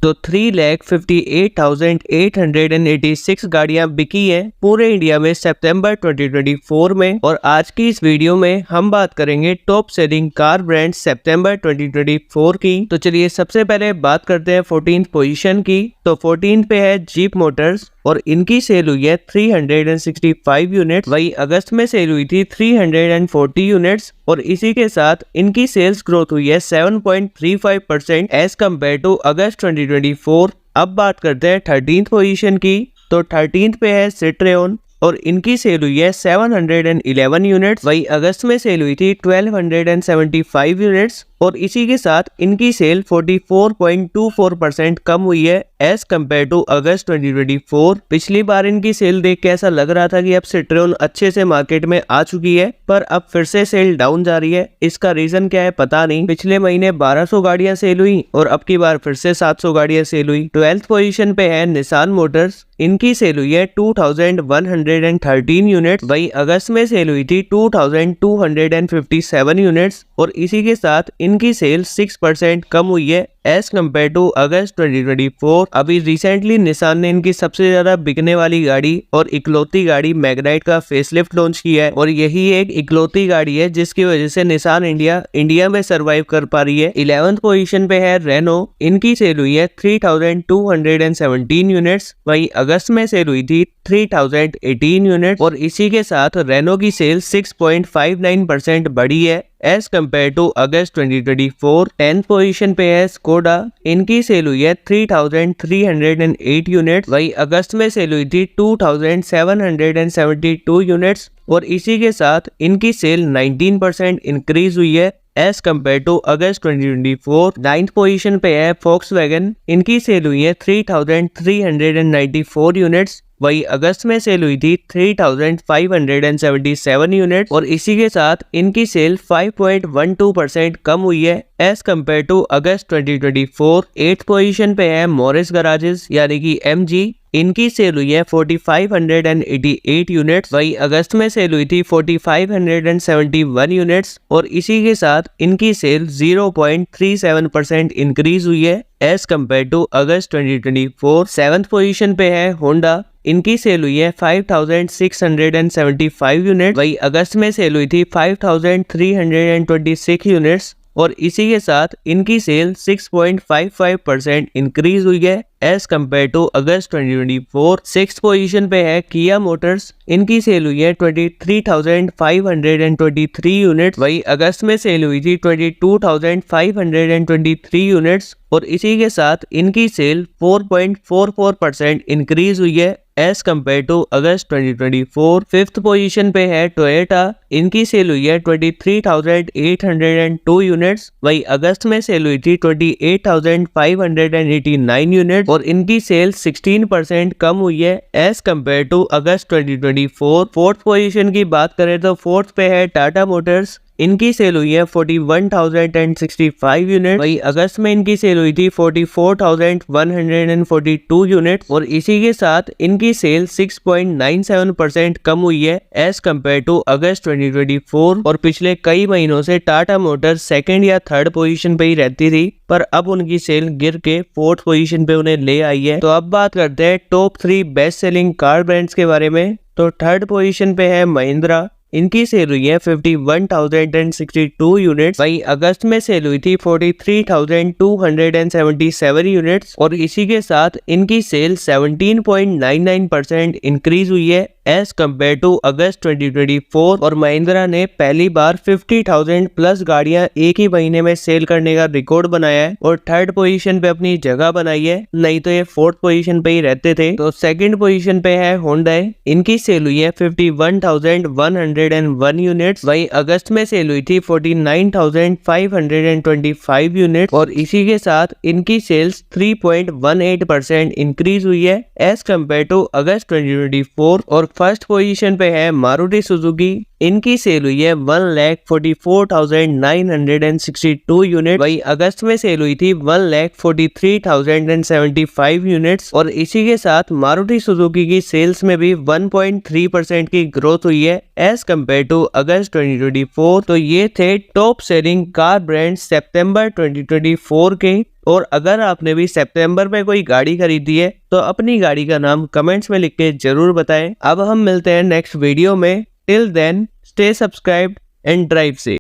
तो 3,58,886 गाड़ियां बिकी हैं पूरे इंडिया में सितंबर 2024 में। और आज की इस वीडियो में हम बात करेंगे टॉप सेलिंग कार ब्रांड सितंबर 2024 की। तो चलिए सबसे पहले बात करते हैं 14th पोजीशन की। तो 14 पे है जीप मोटर्स और इनकी सेल हुई है 365 यूनिट। वही अगस्त में सेल हुई थी 340 यूनिट्स और इसी के साथ इनकी सेल्स ग्रोथ हुई है 7.35% एज कम्पेयर टू अगस्त 2024। अब बात करते हैं 13th पोजीशन की। तो 13th पे है सिट्रियन और इनकी सेल हुई है 711 यूनिट्स। वही अगस्त में सेल हुई थी 1275 यूनिट्स और इसी के साथ इनकी सेल 44.24% कम हुई है एज कम्पेयर टू अगस्त 2024। पिछली बार इनकी सेल देख के ऐसा लग रहा था कि अब सिट्रियन अच्छे से मार्केट में आ चुकी है, पर अब फिर से सेल डाउन जा रही है। इसका रीजन क्या है पता नहीं। पिछले महीने 1200 गाड़ियां सेल हुई और अब की बार फिर से 700 गाड़ियां सेल हुई। 12th पोजीशन पे है निसान मोटर्स, इनकी सेल हुई है 2113 यूनिट। वही अगस्त में सेल हुई थी 2257 यूनिट्स और इसी के साथ इनकी सेल 6% कम हुई है एज कम्पेयर टू अगस्त 2024। अभी रिसेंटली निसान ने इनकी सबसे ज्यादा बिकने वाली गाड़ी और इकलौती गाड़ी मैग्नाइट का फेसलिफ्ट लॉन्च किया है और यही एक इकलौती गाड़ी है जिसकी वजह से निसान इंडिया में सरवाइव कर पा रही है। 11th पोजीशन पे है रेनो, इनकी सेल हुई है 3217 यूनिट्स। वही अगस्त में सेल हुई थी 3018 यूनिट और इसी के साथ रेनो की सेल 6.59% बढ़ी है as compared to August 2024। 10th position पे है स्कोडा, इनकी सेल हुई है 3308 यूनिट। वही अगस्त में सेल हुई थी 2772 यूनिट्स और इसी के साथ इनकी सेल 19% इंक्रीज हुई है as compared to August 2024। 9th position पे है फोक्सवैगन, इनकी सेल हुई है 3394 यूनिट्स। वही अगस्त में सेल हुई थी 3577 यूनिट और इसी के साथ इनकी सेल 5.12% कम हुई है as compared to August 2024। 8th position पे है मॉरिस गराजेस यानी कि MG, इनकी सेल हुई है 4588 यूनिट्स। वही अगस्त में सेल हुई थी 4571 यूनिट्स और इसी के साथ इनकी सेल 0.37% इंक्रीज हुई है as compared to August 2024। 7th position पे है होंडा, इनकी सेल हुई है 5675 यूनिट। वही अगस्त में सेल हुई थी 5326 यूनिट्स और इसी के साथ इनकी सेल 6.55% इंक्रीज हुई है as compared to August 2024। 6th position पे है किया मोटर्स, इनकी सेल हुई है 23,523 यूनिट्स। वही अगस्त में सेल हुई थी 22,523 यूनिट्स और इसी के साथ इनकी सेल 4.44% इंक्रीज हुई है as compared to August 2024। 5th position पे है टोयोटा, इनकी सेल हुई है 23,802 यूनिट्स। वही अगस्त में सेल हुई थी 28,589 यूनिट और इनकी सेल 16% कम हुई है as compared to August 2024। 4th position की बात करें तो 4th पे है टाटा मोटर्स, इनकी सेल हुई है 41,065 यूनिट। वही अगस्त में इनकी सेल हुई थी 44,142 यूनिट और इसी के साथ इनकी सेल 6.97% कम हुई है एज कम्पेयर टू अगस्त 2024। और पिछले कई महीनों से टाटा मोटर्स सेकंड या थर्ड पोजीशन पे ही रहती थी, पर अब उनकी सेल गिर के 4th पोजीशन पे उन्हें ले आई है। तो अब बात करते हैं top 3 best selling car brands के बारे में। तो 3rd पोजीशन पे है महिंद्रा, इनकी सेल हुई है 51,062 यूनिट्स। वही अगस्त में सेल हुई थी 43,277 यूनिट्स और इसी के साथ इनकी सेल 17.99% इंक्रीज हुई है एज कम्पेयर टू अगस्त 2024। और महिंद्रा ने पहली बार 50,000 प्लस गाड़ियां एक ही महीने में सेल करने का रिकॉर्ड बनाया है और 3rd पोजीशन पे अपनी जगह बनाई है, नहीं तो ये 4th पोजीशन पे ही रहते थे। तो 2nd पोजीशन पे है होंडा, इनकी सेल हुई है 51,101 यूनिट्स। वही अगस्त में सेल हुई थी 49,525 यूनिट और इसी के साथ इनकी सेल्स 3.18% इंक्रीज हुई है एज कम्पेयर टू अगस्त 2024। और 1st पोजीशन पे है मारुति सुजुकी, इनकी सेल हुई है 1,44,962 यूनिट। वही अगस्त में सेल हुई थी 1,43,075 यूनिट्स और इसी के साथ मारुति सुजुकी की सेल्स में भी 1.3% की ग्रोथ हुई है एज कम्पेयर टू अगस्त 2024। तो ये थे टॉप सेलिंग कार ब्रांड सितंबर 2024 के। और अगर आपने भी सितंबर में कोई गाड़ी खरीदी है तो अपनी गाड़ी का नाम कमेंट्स में लिख के जरूर बताएं। अब हम मिलते हैं नेक्स्ट वीडियो में। Till then stay subscribed and drive safe.